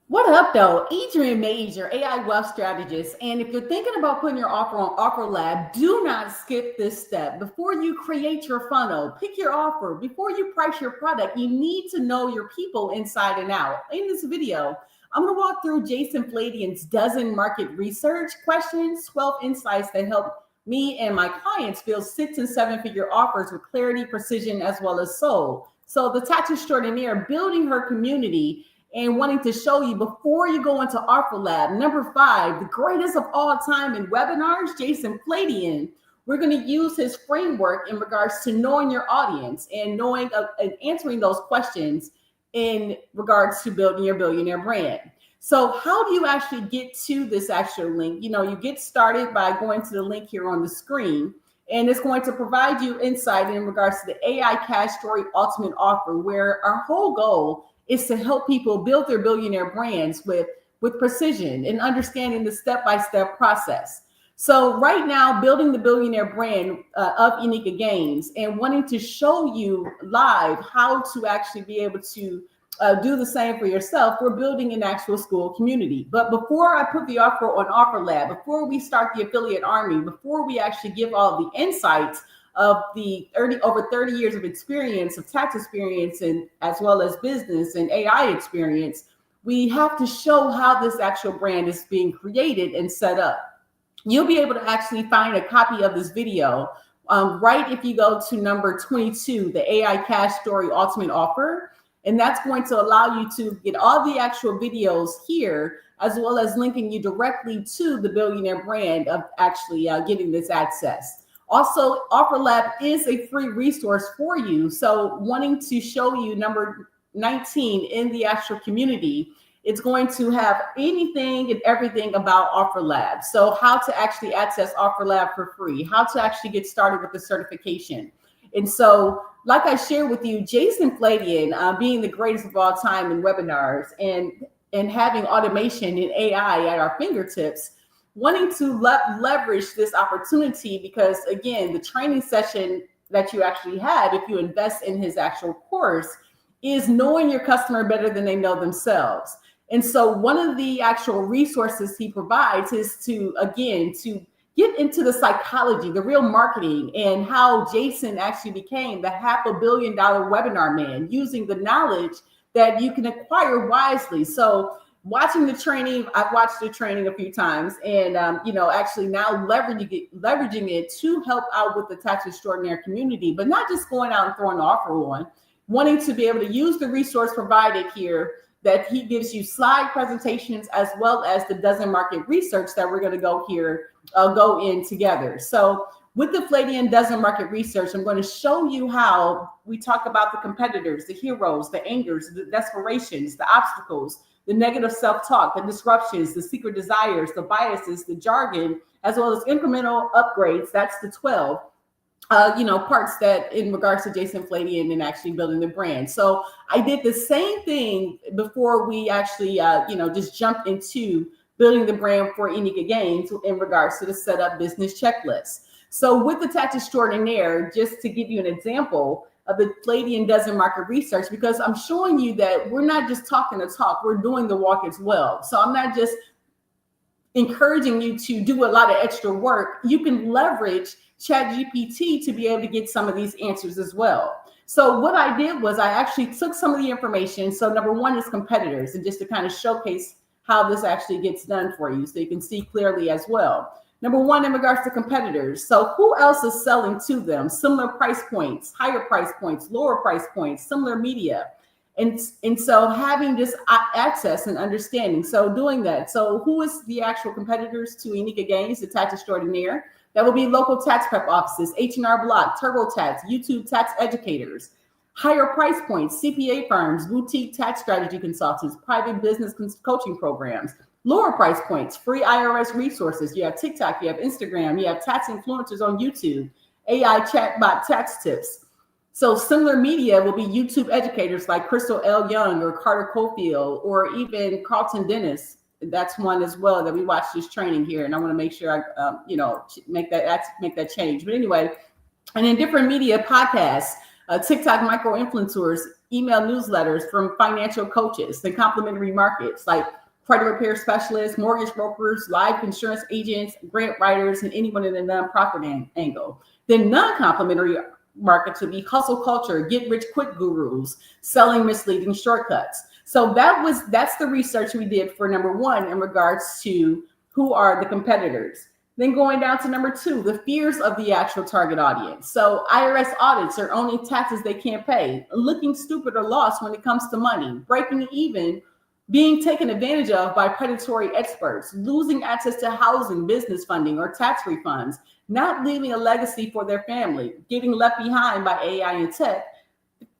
What up, though? Adriane Mayes, your AI Wealth Strategist. And if you're thinking about putting your offer on OfferLab, do not skip this step. Before you create your funnel, pick your offer, before you price your product, you need to know your people inside and out. In this video, I'm going to walk through Jason Fladlien's dozen market research questions, 12 insights that help me and my clients build 6 and 7 figure offers with clarity, precision, as well as soul. So the tax extraordinaire building her community and wanting to show you before you go into OfferLab. Number 5, the greatest of all time in webinars, Jason Fladlien. We're going to use his framework in regards to knowing your audience and knowing and answering those questions in regards to building your billionaire brand. So how do you actually get to this actual link? You get started by going to the link here on the screen, and it's going to provide you insight in regards to the AI Cash Story Ultimate Offer, where our whole goal is to help people build their billionaire brands with precision and understanding the step-by-step process. So right now, building the billionaire brand of Unica Games and wanting to show you live how to actually be able to do the same for yourself, we're building an actual school community. But before I put the offer on OfferLab, before we start the affiliate army, before we actually give all the insights of the over 30 years of experience, of tax experience, and as well as business and AI experience, we have to show how this actual brand is being created and set up. You'll be able to actually find a copy of this video right if you go to number 22, the AI Cash Story Ultimate Offer. And that's going to allow you to get all the actual videos here, as well as linking you directly to the billionaire brand of actually getting this access. Also, OfferLab is a free resource for you. So wanting to show you number 19 in the actual community, it's going to have anything and everything about OfferLab. So how to actually access OfferLab for free, how to actually get started with the certification. And so, like I shared with you, Jason Fladlien, being the greatest of all time in webinars and having automation and AI at our fingertips, wanting to leverage this opportunity because, again, the training session that you actually have, if you invest in his actual course, is knowing your customer better than they know themselves. And so one of the actual resources he provides is to get into the psychology, the real marketing, and how Jason actually became the $500 million webinar man using the knowledge that you can acquire wisely. So watching the training, I've watched the training a few times, and actually now leveraging it to help out with the tax extraordinaire community, but not just going out and throwing an offer on, wanting to be able to use the resource provided here that he gives you slide presentations as well as the dozen market research that we're going to go in together. So with the Fladlien dozen market research, I'm going to show you how we talk about the competitors, the heroes, the angers, the desperations, the obstacles, the negative self-talk, the disruptions, the secret desires, the biases, the jargon, as well as incremental upgrades. That's the 12, parts that in regards to Jason Fladlien and actually building the brand. So I did the same thing before we actually, just jumped into building the brand for Unica Games in regards to the setup business checklist. So with the tax extraordinaire, just to give you an example of the Fladlien dozen market research, because I'm showing you that we're not just talking the talk, we're doing the walk as well. So I'm not just encouraging you to do a lot of extra work. You can leverage ChatGPT to be able to get some of these answers as well. So what I did was I actually took some of the information. So number 1 is competitors, and just to kind of showcase how this actually gets done for you so you can see clearly as well. Number 1, in regards to competitors. So who else is selling to them? Similar price points, higher price points, lower price points, similar media. And so having this access and understanding. So doing that. So who is the actual competitors to Unica Games, the tax extraordinaire? That will be local tax prep offices, H&R Block, TurboTax, YouTube tax educators. Higher price points, CPA firms, boutique tax strategy consultants, private business coaching programs. Lower price points, free IRS resources. You have TikTok, you have Instagram, you have tax influencers on YouTube, AI chatbot tax tips. So similar media will be YouTube educators like Crystal L. Young or Carter Cofield or even Carlton Dennis. That's one as well that we watched this training here, and I want to make sure I, make that change. But anyway, and in different media podcasts, TikTok micro influencers, email newsletters from financial coaches and complementary markets like credit repair specialists, mortgage brokers, life insurance agents, grant writers, and anyone in the nonprofit angle. Then non-complementary markets would be hustle culture, get rich quick gurus, selling misleading shortcuts. So that's the research we did for number one in regards to who are the competitors. Then going down to number two, the fears of the actual target audience. So IRS audits are owning taxes they can't pay, looking stupid or lost when it comes to money, breaking even, being taken advantage of by predatory experts, losing access to housing, business funding, or tax refunds, not leaving a legacy for their family, getting left behind by AI and tech,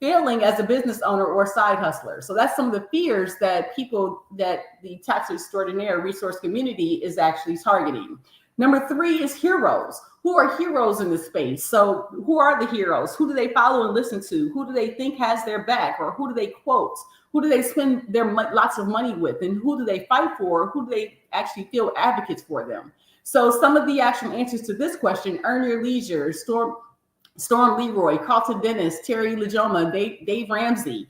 failing as a business owner or side hustler. So that's some of the fears that the tax extraordinaire resource community is actually targeting. Number three is heroes. Who are heroes in this space? So who are the heroes? Who do they follow and listen to? Who do they think has their back? Or who do they quote? Who do they spend their lots of money with? And who do they fight for? Who do they actually feel advocates for them? So some of the actual answers to this question: Earn Your Leisure, Storm Leroy, Carlton Dennis, Terry Lejoma, Dave Ramsey.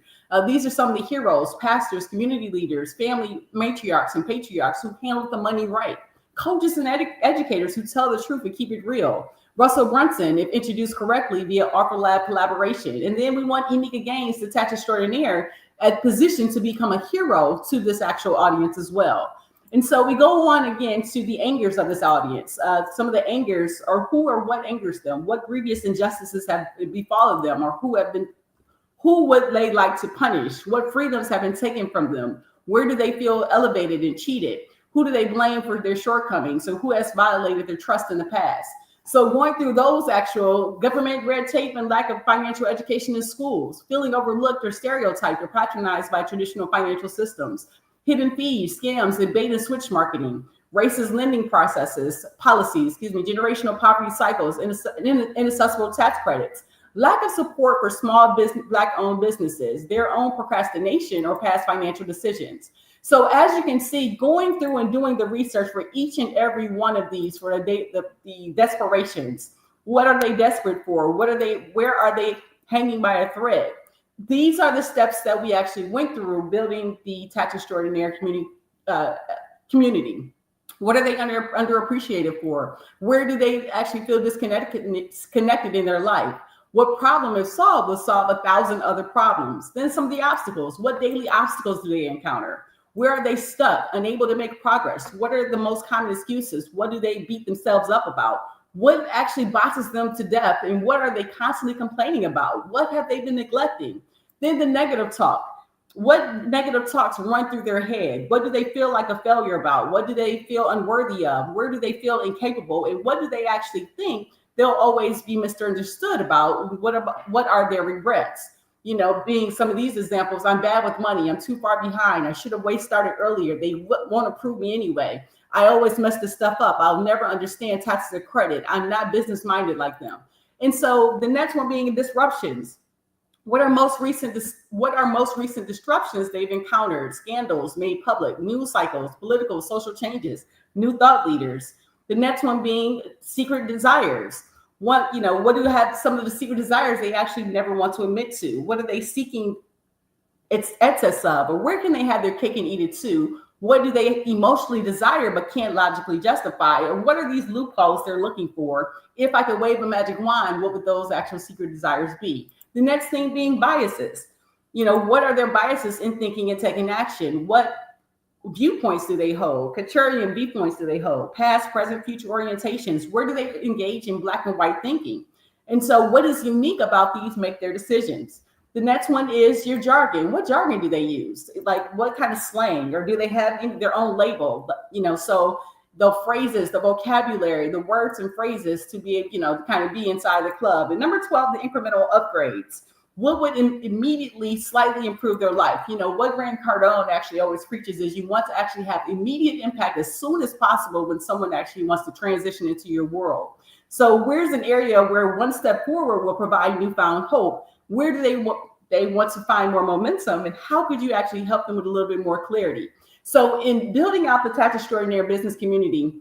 These are some of the heroes, pastors, community leaders, family matriarchs and patriarchs who handle the money right. Coaches and educators who tell the truth and keep it real. Russell Brunson, if introduced correctly via OfferLab collaboration. And then we want Emika Gaines, the tax extraordinaire, at position to become a hero to this actual audience as well. And so we go on again to the angers of this audience. Some of the angers are who or what angers them, what grievous injustices have befallen them, or who would they like to punish, what freedoms have been taken from them, where do they feel elevated and cheated, who do they blame for their shortcomings, or who has violated their trust in the past. So going through those actual government red tape and lack of financial education in schools, feeling overlooked or stereotyped or patronized by traditional financial systems, hidden fees, scams, and bait and switch marketing, racist lending policies, generational poverty cycles, inaccessible tax credits, lack of support for small business, Black-owned businesses, their own procrastination or past financial decisions. So as you can see, going through and doing the research for each and every one of these for the desperations, what are they desperate for? Where are they hanging by a thread? These are the steps that we actually went through building the tax extraordinaire community. What are they underappreciated for? Where do they actually feel disconnected in their life? What problem, if solved, will solve 1,000 other problems? Then some of the obstacles. What daily obstacles do they encounter? Where are they stuck, unable to make progress? What are the most common excuses? What do they beat themselves up about? What actually bosses them to death? And what are they constantly complaining about? What have they been neglecting? Then the negative talk. What negative talks run through their head? What do they feel like a failure about? What do they feel unworthy of? Where do they feel incapable? And what do they actually think they'll always be misunderstood about? What are their regrets? Being some of these examples: I'm bad with money. I'm too far behind. I should have started earlier. They won't approve me anyway. I always mess this stuff up. I'll never understand taxes or credit. I'm not business minded like them. And so the next one being disruptions. What are most recent disruptions they've encountered? Scandals made public, news cycles, political, social changes, new thought leaders. The next one being secret desires. What do have some of the secret desires they actually never want to admit to? What are they seeking excess of? Or where can they have their cake and eat it too? What do they emotionally desire but can't logically justify? Or what are these loopholes they're looking for? If I could wave a magic wand, what would those actual secret desires be? The next thing being biases. What are their biases in thinking and taking action? What viewpoints do they hold? Contrarian viewpoints do they hold? Past, present, future orientations. Where do they engage in black and white thinking? And so what is unique about these make their decisions? The next one is your jargon. What jargon do they use? Like what kind of slang, or do they have their own label? So the phrases, the vocabulary, the words and phrases to be, kind of be inside the club. And number 12, the incremental upgrades. What would immediately slightly improve their life? What Grant Cardone actually always preaches is you want to actually have immediate impact as soon as possible when someone actually wants to transition into your world. So where's an area where one step forward will provide newfound hope? Where do they want to find more momentum? And how could you actually help them with a little bit more clarity? So in building out the tax extraordinaire business community,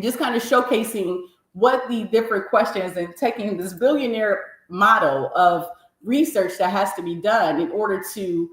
just kind of showcasing what the different questions and taking this billionaire model of research that has to be done in order to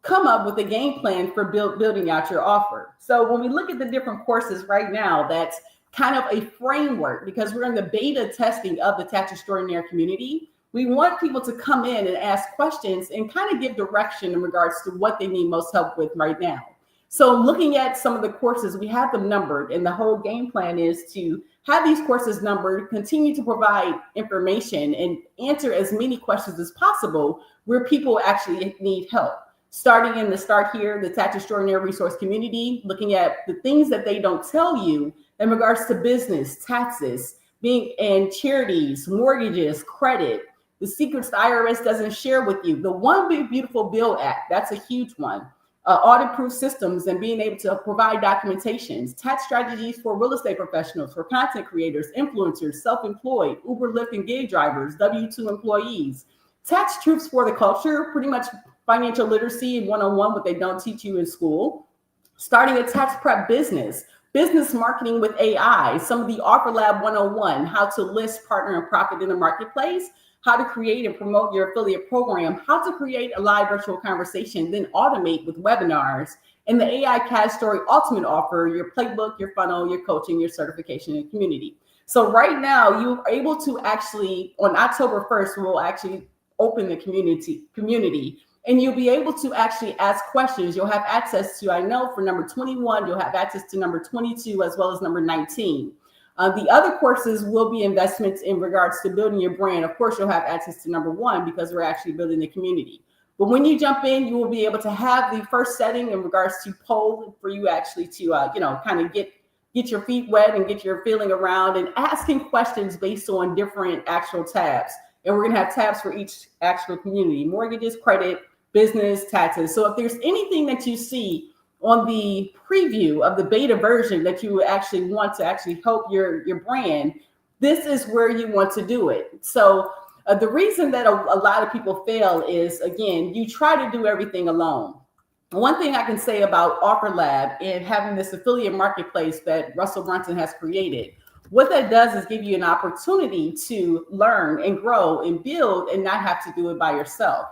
come up with a game plan for building out your offer. So when we look at the different courses right now, that's kind of a framework, because we're in the beta testing of the Tax Extraordinaire community. We want people to come in and ask questions and kind of give direction in regards to what they need most help with right now. So looking at some of the courses, we have them numbered, and the whole game plan is to have these courses numbered, continue to provide information and answer as many questions as possible where people actually need help. Starting in the Start Here, the Tax Extraordinaire Resource Community, looking at the things that they don't tell you in regards to business, taxes, being and charities, mortgages, credit, the secrets the IRS doesn't share with you. The One Big Beautiful Bill Act, that's a huge one. Audit-proof systems and being able to provide documentations, tax strategies for real estate professionals, for content creators, influencers, self-employed, Uber, Lyft, and gig drivers, W-2 employees, tax truths for the culture, pretty much financial literacy and one-on-one, what they don't teach you in school, starting a tax prep business, business marketing with AI, some of the OfferLab 101, how to list, partner, and profit in the marketplace, how to create and promote your affiliate program, how to create a live virtual conversation, then automate with webinars, and the AI Cash Story Ultimate Offer, your playbook, your funnel, your coaching, your certification, and community. So right now, you're able to actually, on October 1st, we'll actually open the community, and you'll be able to actually ask questions. You'll have access to, I know for number 21, you'll have access to number 22 as well as number 19. The other courses will be investments in regards to building your brand. Of course, you'll have access to number 1 because we're actually building the community. But when you jump in, you will be able to have the first setting in regards to poll for you actually to, kind of get your feet wet and get your feeling around and asking questions based on different actual tabs. And we're going to have tabs for each actual community: mortgages, credit, business, taxes. So if there's anything that you see on the preview of the beta version that you actually want to actually help your brand, this is where you want to do it. So the reason that a lot of people fail is, again, you try to do everything alone. One thing I can say about OfferLab and having this affiliate marketplace that Russell Brunson has created, what that does is give you an opportunity to learn and grow and build and not have to do it by yourself.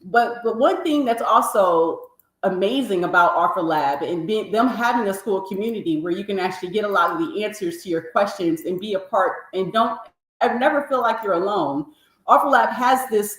But one thing that's also amazing about OfferLab and them having a school community where you can actually get a lot of the answers to your questions and be a part and never feel like you're alone. OfferLab has this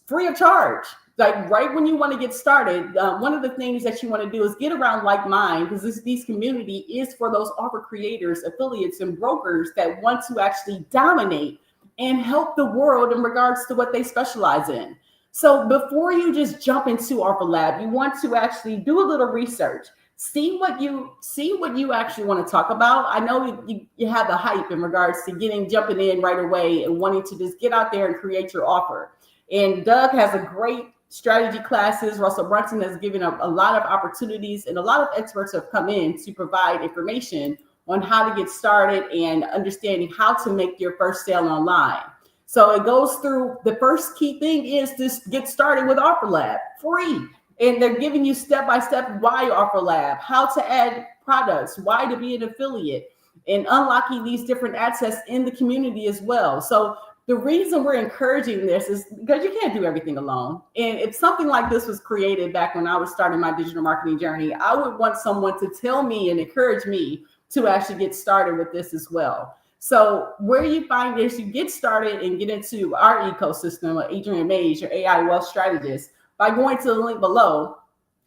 free of charge. Like right when you want to get started, one of the things that you want to do is get around like mind, because this community is for those offer creators, affiliates, and brokers that want to actually dominate and help the world in regards to what they specialize in. So before you just jump into OfferLab, you want to actually do a little research. See what you actually want to talk about. I know you have the hype in regards to jumping in right away and wanting to just get out there and create your offer. And Doug has a great strategy classes. Russell Brunson has given a lot of opportunities, and a lot of experts have come in to provide information on how to get started and understanding how to make your first sale online. So it goes through, the first key thing is just get started with OfferLab, free. And they're giving you step-by-step why OfferLab, how to add products, why to be an affiliate, and unlocking these different assets in the community as well. So the reason we're encouraging this is because you can't do everything alone. And if something like this was created back when I was starting my digital marketing journey, I would want someone to tell me and encourage me to actually get started with this as well. So where you find this, you get started and get into our ecosystem of Adriane Mayes, your AI Wealth Strategist, by going to the link below.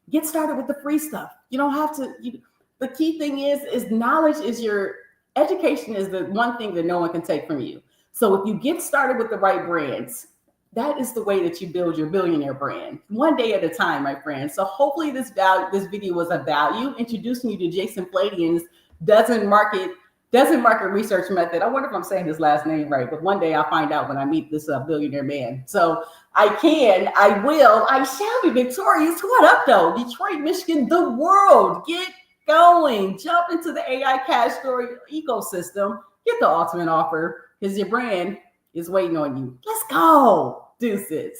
Get started with the free stuff. You don't have to. The key thing is knowledge is education is the one thing that no one can take from you. So if you get started with the right brands, that is the way that you build your billionaire brand, one day at a time, my friends. So hopefully this video was of value, introducing you to Jason Fladlien's doesn't market research method. I wonder if I'm saying his last name right, but one day I'll find out when I meet this billionaire man. So I shall be victorious. What up though? Detroit, Michigan, the world, get going. Jump into the AI Cash Story ecosystem. Get the ultimate offer because your brand is waiting on you. Let's go. Deuces.